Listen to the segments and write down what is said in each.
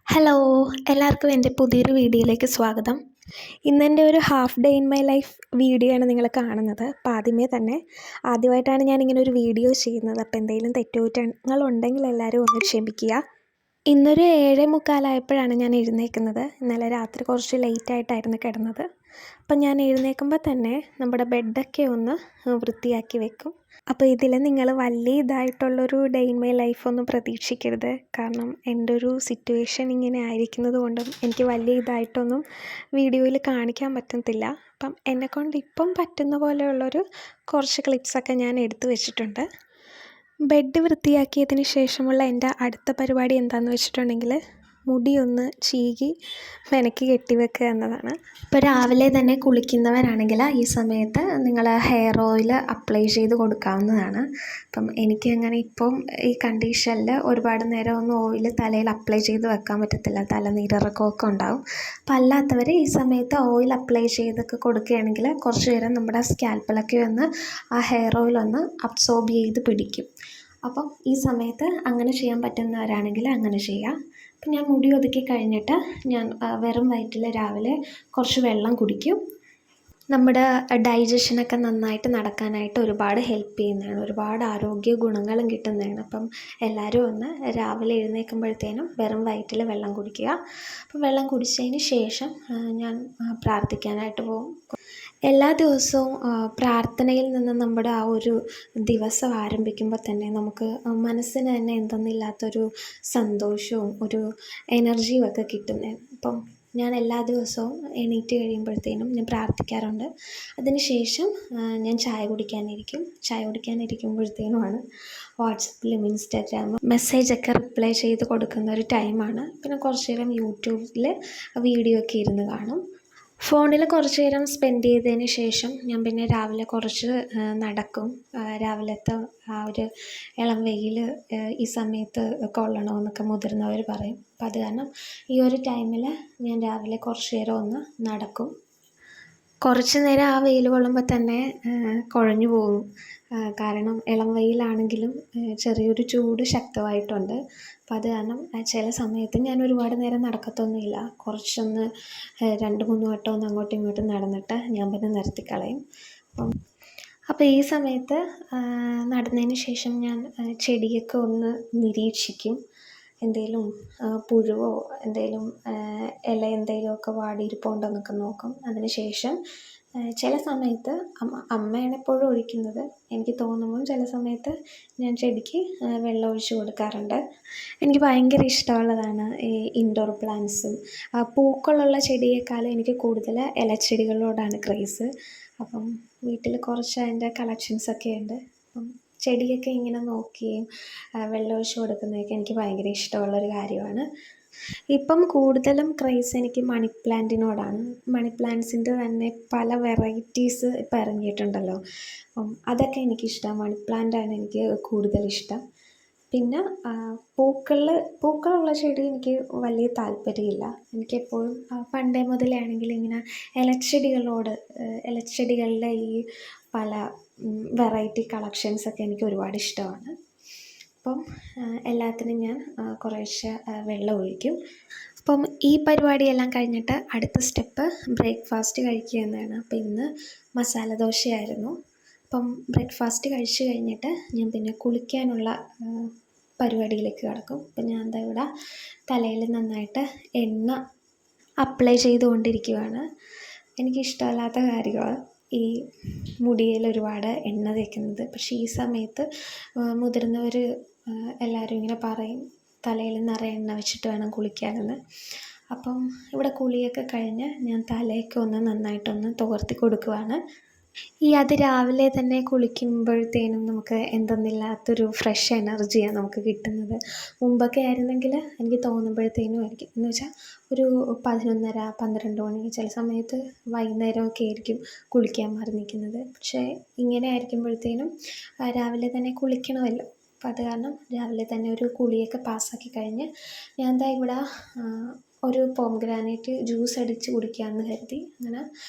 Hello, എല്ലാവർക്കും എൻ്റെ പുതിയൊരു വീഡിയോയിലേക്ക് സ്വാഗതം. ഇന്നെൻ്റെ ഒരു half day in my life video ആണ് നിങ്ങൾ കാണുന്നത്. അപ്പോൾ ആദ്യമായിട്ടാണ് ഞാനിങ്ങനെ ഒരു വീഡിയോ ചെയ്യുന്നത്. അപ്പോൾ എന്തെങ്കിലും തെറ്റുകുറ്റങ്ങളുണ്ടെങ്കിൽ എല്ലാവരും ഒന്ന് ക്ഷമിക്കുക. ഇന്നൊരു 7:45 ഞാൻ എഴുന്നേൽക്കുന്നത്. ഇന്നലെ രാത്രി കുറച്ച് ലേറ്റായിട്ടായിരുന്നു കിടന്നത്. അപ്പം ഞാൻ എഴുന്നേൽക്കുമ്പോൾ തന്നെ നമ്മുടെ ബെഡൊക്കെ ഒന്ന് വൃത്തിയാക്കി വെക്കും. അപ്പോൾ ഇതിൽ നിങ്ങൾ വലിയ ഇതായിട്ടുള്ളൊരു ഡേ ഇൻ മൈ ലൈഫൊന്നും പ്രതീക്ഷിക്കരുത്. കാരണം എൻ്റെ ഒരു സിറ്റുവേഷൻ ഇങ്ങനെ ആയിരിക്കുന്നത് കൊണ്ടും എനിക്ക് വലിയ ഇതായിട്ടൊന്നും വീഡിയോയിൽ കാണിക്കാൻ പറ്റത്തില്ല. അപ്പം എന്നെക്കൊണ്ട് ഇപ്പം പറ്റുന്ന പോലെയുള്ളൊരു കുറച്ച് ക്ലിപ്സൊക്കെ ഞാൻ എടുത്തു വെച്ചിട്ടുണ്ട്. ബെഡ് വൃത്തിയാക്കിയതിന് ശേഷമുള്ള എൻ്റെ അടുത്ത പരിപാടി എന്താണെന്ന് വെച്ചിട്ടുണ്ടെങ്കിൽ മുടിയൊന്ന് ചീകി മെനക്കി കെട്ടിവെക്കുക എന്നതാണ്. ഇപ്പോൾ രാവിലെ തന്നെ കുളിക്കുന്നവരാണെങ്കിൽ ഈ സമയത്ത് നിങ്ങൾ ഹെയർ ഓയിൽ അപ്ലൈ ചെയ്ത് കൊടുക്കാവുന്നതാണ്. അപ്പം എനിക്ക് അങ്ങനെ ഇപ്പം ഈ കണ്ടീഷനിൽ ഒരുപാട് നേരം ഒന്നും ഓയിൽ തലയിൽ അപ്ലൈ ചെയ്ത് വെക്കാൻ പറ്റത്തില്ല, തലനീരിറക്കമൊക്കെ ഉണ്ടാവും. അപ്പം അല്ലാത്തവർ ഈ സമയത്ത് ഓയിൽ അപ്ലൈ ചെയ്തൊക്കെ കൊടുക്കുകയാണെങ്കിൽ കുറച്ച് നേരം നമ്മുടെ സ്കാൽപ്പിലൊക്കെ ഒന്ന് ആ ഹെയർ ഓയിലൊന്ന് അബ്സോർബ് ചെയ്ത് പിടിക്കും. അപ്പം ഈ സമയത്ത് അങ്ങനെ ചെയ്യാൻ പറ്റുന്നവരാണെങ്കിൽ അങ്ങനെ ചെയ്യാം. അപ്പം ഞാൻ മുടി ഒതുക്കി കഴിഞ്ഞിട്ട് ഞാൻ വെറും വയറ്റിൽ രാവിലെ കുറച്ച് വെള്ളം കുടിക്കും. നമ്മുടെ ഡൈജഷനൊക്കെ നന്നായിട്ട് നടക്കാനായിട്ട് ഒരുപാട് ഹെൽപ്പ് ചെയ്യുന്നതാണ്, ഒരുപാട് ആരോഗ്യ ഗുണങ്ങളും കിട്ടുന്നതാണ്. അപ്പം എല്ലാവരും ഒന്ന് രാവിലെ എഴുന്നേൽക്കുമ്പോഴത്തേനും വെറും വയറ്റിൽ വെള്ളം കുടിക്കുക. അപ്പം വെള്ളം കുടിച്ചതിന് ശേഷം ഞാൻ പ്രാർത്ഥിക്കാനായിട്ട് പോകും. എല്ലാ ദിവസവും പ്രാർത്ഥനയിൽ നിന്ന് നമ്മുടെ ആ ഒരു ദിവസം ആരംഭിക്കുമ്പോൾ തന്നെ നമുക്ക് മനസ്സിന് തന്നെ എന്തെന്നില്ലാത്തൊരു സന്തോഷവും ഒരു എനർജിയും ഒക്കെ കിട്ടുന്നതാണ്. അപ്പം ഞാൻ എല്ലാ ദിവസവും എണീറ്റ് കഴിയുമ്പോഴത്തേനും ഞാൻ പ്രാർത്ഥിക്കാറുണ്ട്. അതിന് ശേഷം ഞാൻ ചായ കുടിക്കാനിരിക്കുമ്പോഴത്തേനുമാണ് വാട്സപ്പിലും ഇൻസ്റ്റാഗ്രാമും മെസ്സേജൊക്കെ റിപ്ലൈ ചെയ്ത് കൊടുക്കുന്ന ഒരു ടൈമാണ്. പിന്നെ കുറച്ച് നേരം യൂട്യൂബിൽ വീഡിയോ ഒക്കെ ഇരുന്ന് കാണും. ഫോണിൽ കുറച്ച് നേരം സ്പെൻഡ് ചെയ്തതിന് ശേഷം ഞാൻ പിന്നെ രാവിലെ കുറച്ച് നടക്കും. രാവിലത്തെ ആ ഒരു ഇളം വെയിൽ ഈ സമയത്ത് കൊള്ളണമെന്നൊക്കെ മുതിർന്നവർ പറയും. അപ്പം അത് കാരണം ഈ ഒരു ടൈമിൽ ഞാൻ രാവിലെ കുറച്ച് നേരം ഒന്ന് നടക്കും. കുറച്ച് നേരം ആ വെയിൽ കൊള്ളുമ്പോൾ തന്നെ കുഴഞ്ഞു പോകും. കാരണം ഇളം വെയിലാണെങ്കിലും ചെറിയൊരു ചൂട് ശക്തമായിട്ടുണ്ട്. അപ്പം അത് കാരണം ചില സമയത്ത് ഞാൻ ഒരുപാട് നേരം നടക്കത്തൊന്നുമില്ല. കുറച്ചൊന്ന് 2-3 വട്ടം ഒന്ന് അങ്ങോട്ടും ഇങ്ങോട്ടും നടന്നിട്ട് ഞാൻ പിന്നെ നിർത്തിക്കളയും. അപ്പോൾ ഈ സമയത്ത് നടന്നതിന് ശേഷം ഞാൻ ചെടിയൊക്കെ ഒന്ന് നിരീക്ഷിക്കും. എന്തെങ്കിലും പുഴുവോ എന്തെങ്കിലും ഇല എന്തെങ്കിലുമൊക്കെ വാടിയിരിപ്പുണ്ടോ എന്നൊക്കെ നോക്കും. അതിന് ശേഷം ചില സമയത്ത് അമ്മയാണ് എപ്പോഴും ഒഴിക്കുന്നത്. എനിക്ക് തോന്നുമ്പോൾ ചില സമയത്ത് ഞാൻ ചെടിക്ക് വെള്ളം ഒഴിച്ച് കൊടുക്കാറുണ്ട്. എനിക്ക് ഭയങ്കര ഇഷ്ടമുള്ളതാണ് ഈ ഇൻഡോർ പ്ലാന്റ്സും പൂക്കളുള്ള ചെടിയേക്കാളും എനിക്ക് കൂടുതൽ ഇലച്ചെടികളോടാണ് ക്രേസ്. അപ്പം വീട്ടിൽ കുറച്ച് അതിൻ്റെ കളക്ഷൻസൊക്കെ ഉണ്ട്. അപ്പം ചെടിയൊക്കെ ഇങ്ങനെ നോക്കുകയും വെള്ളം ഒഴിച്ച് കൊടുക്കുന്നതൊക്കെ എനിക്ക് ഭയങ്കര ഇഷ്ടമുള്ളൊരു കാര്യമാണ്. ഇപ്പം കൂടുതലും ക്രേസ് എനിക്ക് മണി പ്ലാന്റിനോടാണ്. മണി പ്ലാന്റ്സിൻ്റെ തന്നെ പല വെറൈറ്റീസ് ഇപ്പം ഇറങ്ങിയിട്ടുണ്ടല്ലോ. അതൊക്കെ എനിക്കിഷ്ടം. മണി പ്ലാന്റാണ് എനിക്ക് കൂടുതലിഷ്ടം. പിന്നെ പൂക്കളുള്ള ചെടി എനിക്ക് വലിയ താല്പര്യമില്ല. എനിക്കെപ്പോഴും പണ്ടേ മുതലേ ആണെങ്കിലും ഇങ്ങനെ ഇലച്ചെടികളുടെ ഈ പല വെറൈറ്റി കളക്ഷൻസൊക്കെ എനിക്ക് ഒരുപാട് ഇഷ്ടമാണ്. അപ്പം എല്ലാത്തിനും ഞാൻ കുറേശ്ശെ വെള്ളം ഒഴിക്കും. അപ്പം ഈ പരിപാടിയെല്ലാം കഴിഞ്ഞിട്ട് അടുത്ത സ്റ്റെപ്പ് ബ്രേക്ക്ഫാസ്റ്റ് കഴിക്കുക എന്നതാണ്. അപ്പം ഇന്ന് മസാല ദോശയായിരുന്നു. അപ്പം ബ്രേക്ക്ഫാസ്റ്റ് കഴിച്ച് കഴിഞ്ഞിട്ട് ഞാൻ പിന്നെ കുളിക്കാനുള്ള പരിപാടിയിലേക്ക് കിടക്കും. അപ്പം ഞാൻ ഇവിടെ തലയിൽ നന്നായിട്ട് എണ്ണ അപ്ലൈ ചെയ്തുകൊണ്ടിരിക്കുകയാണ്. എനിക്കിഷ്ടമല്ലാത്ത കാര്യമാണ് ഈ മുടിയിൽ ഒരുപാട് എണ്ണ തേക്കുന്നത്. പക്ഷേ ഈ സമയത്ത് മുതിർന്നവർ എല്ലാവരും ഇങ്ങനെ പറയും തലയിൽ നിറയെ എണ്ണ വെച്ചിട്ട് വേണം കുളിക്കാനെന്ന്. അപ്പം ഇവിടെ കുളിയൊക്കെ കഴിഞ്ഞ് ഞാൻ തലയൊക്കെ ഒന്ന് നന്നായിട്ടൊന്ന് തോർത്തി കൊടുക്കുവാണ്. രാവിലെ തന്നെ കുളിക്കുമ്പോഴത്തേനും നമുക്ക് എന്തെന്നില്ലാത്തൊരു ഫ്രഷ് എനർജിയാണ് നമുക്ക് കിട്ടുന്നത്. മുമ്പൊക്കെ ആയിരുന്നെങ്കിൽ എനിക്ക് തോന്നുമ്പോഴത്തേനും ആയിരിക്കും, എന്ന് വെച്ചാൽ ഒരു 11:30-12 മണി, ചില സമയത്ത് വൈകുന്നേരമൊക്കെ ആയിരിക്കും കുളിക്കാൻ മാറി നിൽക്കുന്നത്. പക്ഷേ ഇങ്ങനെ ആയിരിക്കുമ്പോഴത്തേനും രാവിലെ തന്നെ കുളിക്കണമല്ലോ. അപ്പം അത് കാരണം രാവിലെ തന്നെ ഒരു കുളിയൊക്കെ പാസ്സാക്കി കഴിഞ്ഞ് ഞാൻ ഇവിടെ ഒരു പോംഗ്രാനൈറ്റ് ജ്യൂസ് അടിച്ച് കുടിക്കാമെന്ന് കരുതി. അങ്ങനെ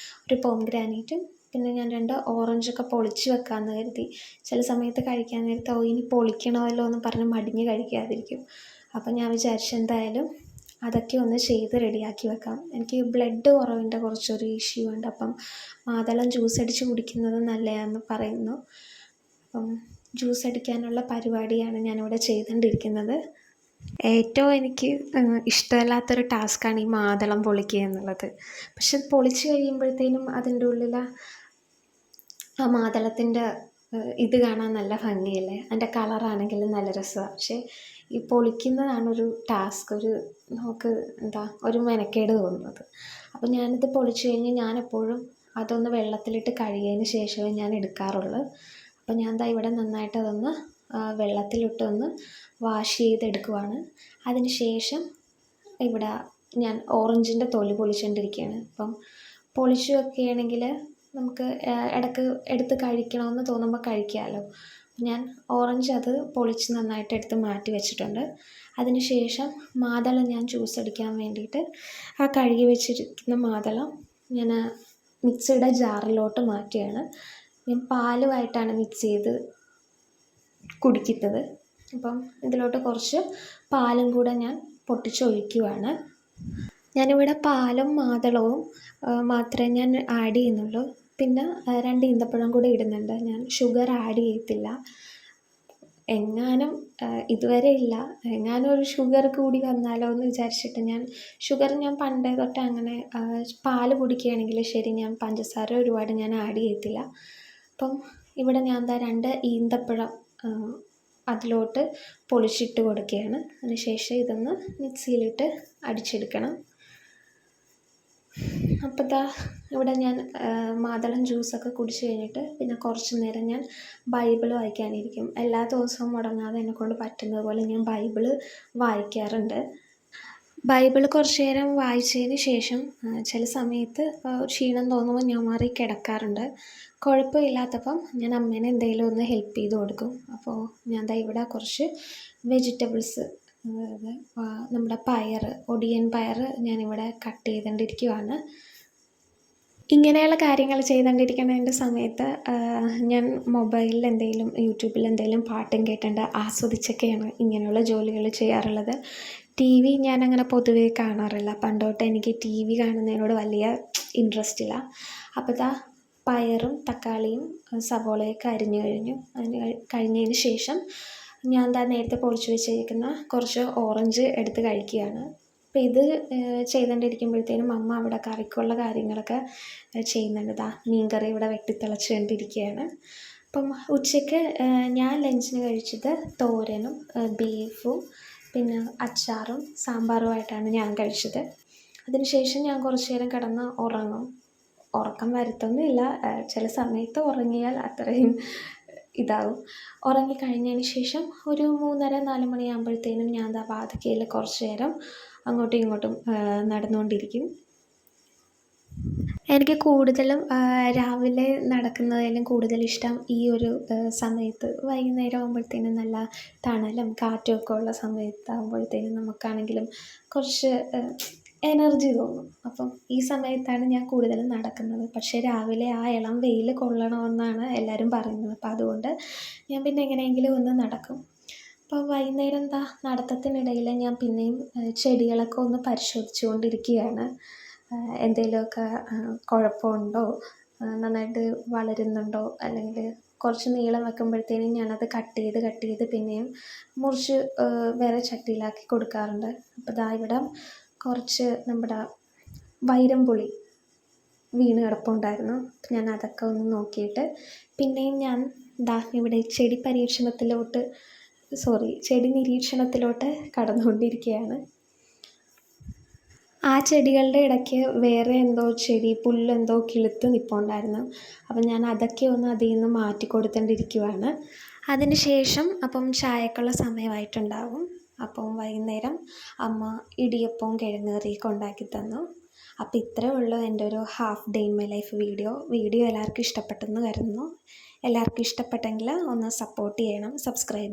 ഒരു പോംഗ്രാനൈറ്റും പിന്നെ ഞാൻ 2 ഓറഞ്ചൊക്കെ പൊളിച്ച് വെക്കാമെന്ന് കരുതി. ചില സമയത്ത് കഴിക്കാൻ നേരത്ത് ഇനി പൊളിക്കണമല്ലോ എന്ന് പറഞ്ഞ് മടിഞ്ഞ് കഴിക്കാതിരിക്കും. അപ്പം ഞാൻ വിചാരിച്ചു എന്തായാലും അതൊക്കെ ഒന്ന് ചെയ്ത് റെഡിയാക്കി വെക്കാം. എനിക്ക് ബ്ലഡ് കുറവിൻ്റെ കുറച്ചൊരു ഇഷ്യൂ ഉണ്ട്. അപ്പം മാതളം ജ്യൂസ് അടിച്ച് കുടിക്കുന്നത് നല്ലതാണെന്ന് പറയുന്നു. അപ്പം ജ്യൂസ് അടിക്കാനുള്ള പരിപാടിയാണ് ഞാനിവിടെ ചെയ്തുകൊണ്ടിരിക്കുന്നത്. ഏറ്റവും എനിക്ക് ഇഷ്ടമല്ലാത്തൊരു ടാസ്ക്കാണ് ഈ മാതളം പൊളിക്കുക എന്നുള്ളത്. പക്ഷെ പൊളിച്ച് കഴിയുമ്പോഴത്തേനും അതിൻ്റെ ഉള്ളിൽ ആ മാതളത്തിൻ്റെ ഇത് കാണാൻ നല്ല ഭംഗിയല്ലേ, അതിൻ്റെ കളറാണെങ്കിലും നല്ല രസമാണ്. പക്ഷേ ഈ പൊളിക്കുന്നതാണൊരു ടാസ്ക്, നമുക്ക് ഒരു മെനക്കേട് തോന്നുന്നത്. അപ്പം ഞാനിത് പൊളിച്ച് കഴിഞ്ഞ് ഞാനെപ്പോഴും അതൊന്ന് വെള്ളത്തിലിട്ട് കഴുകിയതിന് ശേഷമേ ഞാൻ എടുക്കാറുള്ളൂ. അപ്പം ഞാൻ ഇവിടെ നന്നായിട്ട് അതൊന്ന് വെള്ളത്തിലിട്ടൊന്ന് വാഷ് ചെയ്തെടുക്കുവാണ്. അതിന് ശേഷം ഇവിടെ ഞാൻ ഓറഞ്ചിൻ്റെ തൊലി പൊളിച്ചുകൊണ്ടിരിക്കുകയാണ്. അപ്പം പൊളിച്ച് വെക്കുകയാണെങ്കിൽ നമുക്ക് ഇടയ്ക്ക് എടുത്ത് കഴിക്കണമെന്ന് തോന്നുമ്പോൾ കഴിക്കാമല്ലോ. ഞാൻ ഓറഞ്ച് അത് പൊളിച്ച് നന്നായിട്ട് എടുത്ത് മാറ്റി വെച്ചിട്ടുണ്ട്. അതിന് ശേഷം മാതളം ഞാൻ ജ്യൂസ് അടിക്കാൻ വേണ്ടിയിട്ട് ആ കഴുകി വെച്ചിരിക്കുന്ന മാതളം ഞാൻ മിക്സിയുടെ ജാറിലോട്ട് മാറ്റുകയാണ്. ഞാൻ പാലുമായിട്ടാണ് മിക്സ് ചെയ്ത് കുടിക്കുന്നത്. അപ്പം ഇതിലോട്ട് കുറച്ച് പാലും കൂടെ ഞാൻ പൊട്ടിച്ചൊഴിക്കുവാണ്. ഞാനിവിടെ പാലും മാതളവും മാത്രമേ ഞാൻ ആഡ് ചെയ്യുന്നുള്ളൂ. പിന്നെ 2 ഈന്തപ്പഴം കൂടി ഇടുന്നുണ്ട്. ഞാൻ ഷുഗർ ആഡ് ചെയ്യത്തില്ല. എങ്ങാനും ഇതുവരെ ഇല്ല, എങ്ങാനും ഒരു ഷുഗർ കൂടി വന്നാലോ എന്ന് വിചാരിച്ചിട്ട് ഞാൻ പണ്ടേ തൊട്ട് അങ്ങനെ പാല് കുടിക്കുകയാണെങ്കിൽ ശരി, ഞാൻ പഞ്ചസാര ഒരുപാട് ഞാൻ ആഡ് ചെയ്യത്തില്ല. അപ്പം ഇവിടെ ഞാൻ 2 ഈന്തപ്പഴം അതിലോട്ട് പൊളിച്ചിട്ട് കൊടുക്കുകയാണ്. അതിനുശേഷം ഇതൊന്ന് മിക്സിയിലിട്ട് അടിച്ചെടുക്കണം. അപ്പോൾ ഇവിടെ ഞാൻ മാതളം ജ്യൂസൊക്കെ കുടിച്ച് കഴിഞ്ഞിട്ട് പിന്നെ കുറച്ച് നേരം ഞാൻ ബൈബിൾ വായിക്കാനിരിക്കും. എല്ലാ ദിവസവും മുടങ്ങാതെ എന്നെക്കൊണ്ട് പറ്റുന്നത് പോലെ ഞാൻ ബൈബിൾ വായിക്കാറുണ്ട്. ബൈബിൾ കുറച്ച് നേരം വായിച്ചതിന് ശേഷം ചില സമയത്ത് ക്ഷീണം തോന്നുമ്പോൾ ഞാൻ മാറി കിടക്കാറുണ്ട്. കുഴപ്പമില്ലാത്തപ്പം ഞാൻ അമ്മേനെ എന്തെങ്കിലും ഒന്ന് ഹെൽപ്പ് ചെയ്ത് കൊടുക്കും. അപ്പോൾ ഞാൻ ഇവിടെ കുറച്ച് വെജിറ്റബിൾസ്, നമ്മുടെ ഒടിയൻ പയർ ഞാനിവിടെ കട്ട് ചെയ്തുകൊണ്ടിരിക്കുവാണ്. ഇങ്ങനെയുള്ള കാര്യങ്ങൾ ചെയ്തുകൊണ്ടിരിക്കുന്നതിൻ്റെ സമയത്ത് ഞാൻ മൊബൈലിൽ എന്തെങ്കിലും യൂട്യൂബിൽ എന്തെങ്കിലും പാട്ടും കേട്ടുകൊണ്ട് ആസ്വദിച്ചൊക്കെയാണ് ഇങ്ങനെയുള്ള ജോലികൾ ചെയ്യാറുള്ളത്. TV ഞാനങ്ങനെ പൊതുവേ കാണാറില്ല. പണ്ട് തൊട്ട് എനിക്ക് TV കാണുന്നതിനോട് വലിയ ഇൻട്രസ്റ്റ് ഇല്ല. അപ്പോൾ പയറും തക്കാളിയും സവോളയൊക്കെ അരിഞ്ഞു കഴിഞ്ഞതിന് ശേഷം ഞാൻ നേരത്തെ പൊളിച്ച് വെച്ചിരിക്കുന്ന കുറച്ച് ഓറഞ്ച് എടുത്ത് കഴിക്കുകയാണ്. അപ്പോൾ ഇത് ചെയ്തുകൊണ്ടിരിക്കുമ്പോഴത്തേനും അമ്മ അവിടെ കറിക്കുള്ള കാര്യങ്ങളൊക്കെ ചെയ്യുന്നുണ്ട്. മീൻകറി ഇവിടെ വെട്ടിത്തിളച്ചുകൊണ്ടിരിക്കുകയാണ്. അപ്പം ഉച്ചയ്ക്ക് ഞാൻ ലഞ്ചിന് കഴിച്ചത് തോരനും ബീഫും പിന്നെ അച്ചാറും സാമ്പാറുമായിട്ടാണ് ഞാൻ കഴിച്ചത്. അതിനുശേഷം ഞാൻ കുറച്ച് നേരം കിടന്ന് ഉറങ്ങും. ഉറക്കം വരുത്തൊന്നുമില്ല, ചില സമയത്ത് ഉറങ്ങിയാൽ അത്രയും ഇതാവും. ഉറങ്ങിക്കഴിഞ്ഞതിന് ശേഷം ഒരു 3:30-4 മണിയാകുമ്പോഴത്തേനും ഞാൻ വാതിക്കയിൽ കുറച്ച് നേരം അങ്ങോട്ടും ഇങ്ങോട്ടും നടന്നുകൊണ്ടിരിക്കും. എനിക്ക് കൂടുതലും രാവിലെ നടക്കുന്നതിലും കൂടുതലിഷ്ടം ഈ ഒരു സമയത്ത് വൈകുന്നേരം ആകുമ്പോഴത്തേനും നല്ല തണലും കാറ്റും ഒക്കെ ഉള്ള സമയത്താകുമ്പോഴത്തേനും നമുക്കാണെങ്കിലും കുറച്ച് എനർജി തോന്നും. അപ്പം ഈ സമയത്താണ് ഞാൻ കൂടുതലും നടക്കുന്നത്. പക്ഷേ രാവിലെ ആ ഇളം വെയിൽ കൊള്ളണമെന്നാണ് എല്ലാവരും പറയുന്നത്. അപ്പം അതുകൊണ്ട് ഞാൻ പിന്നെ എങ്ങനെയെങ്കിലും ഒന്ന് നടക്കും. അപ്പോൾ വൈകുന്നേരം നടത്തത്തിനിടയിൽ ഞാൻ പിന്നെയും ചെടികളൊക്കെ ഒന്ന് പരിശോധിച്ചു കൊണ്ടിരിക്കുകയാണ്. എന്തെങ്കിലുമൊക്കെ കുഴപ്പമുണ്ടോ, നന്നായിട്ട് വളരുന്നുണ്ടോ, അല്ലെങ്കിൽ കുറച്ച് നീളം വെക്കുമ്പോഴത്തേനും ഞാനത് കട്ട് ചെയ്ത് പിന്നെയും മുറിച്ച് വേറെ ചട്ടിയിലാക്കി കൊടുക്കാറുണ്ട്. അപ്പോൾ ഇവിടെ കുറച്ച് നമ്മുടെ വൈരംപുളി വീണ് കിടപ്പുണ്ടായിരുന്നു. ഞാൻ അതൊക്കെ ഒന്ന് നോക്കിയിട്ട് പിന്നെയും ഞാൻ ഇവിടെ ചെടി നിരീക്ഷണത്തിലോട്ട് കടന്നുകൊണ്ടിരിക്കുകയാണ്. ആ ചെടികളുടെ ഇടയ്ക്ക് വേറെ എന്തോ പുല്ലെന്തോ കിളുത്ത് നിൽപ്പുണ്ടായിരുന്നു. അപ്പം ഞാൻ അതൊക്കെ ഒന്ന് അതിൽ നിന്ന് മാറ്റി കൊടുത്തുകൊണ്ടിരിക്കുവാണ്. അതിന് ശേഷം അപ്പം ചായക്കുള്ള സമയമായിട്ടുണ്ടാകും. അപ്പം വൈകുന്നേരം അമ്മ ഇടിയപ്പവും കിഴങ്ങ് കറിയൊക്കെ ഉണ്ടാക്കി തന്നു. അപ്പോൾ ഇത്രയേ ഉള്ളൂ എൻ്റെ ഒരു half day in my life video എല്ലാവർക്കും ഇഷ്ടപ്പെട്ടെന്ന് കരുതുന്നു. എല്ലാവർക്കും ഇഷ്ടപ്പെട്ടെങ്കിൽ ഒന്ന് സപ്പോർട്ട് ചെയ്യണം, സബ്സ്ക്രൈബ്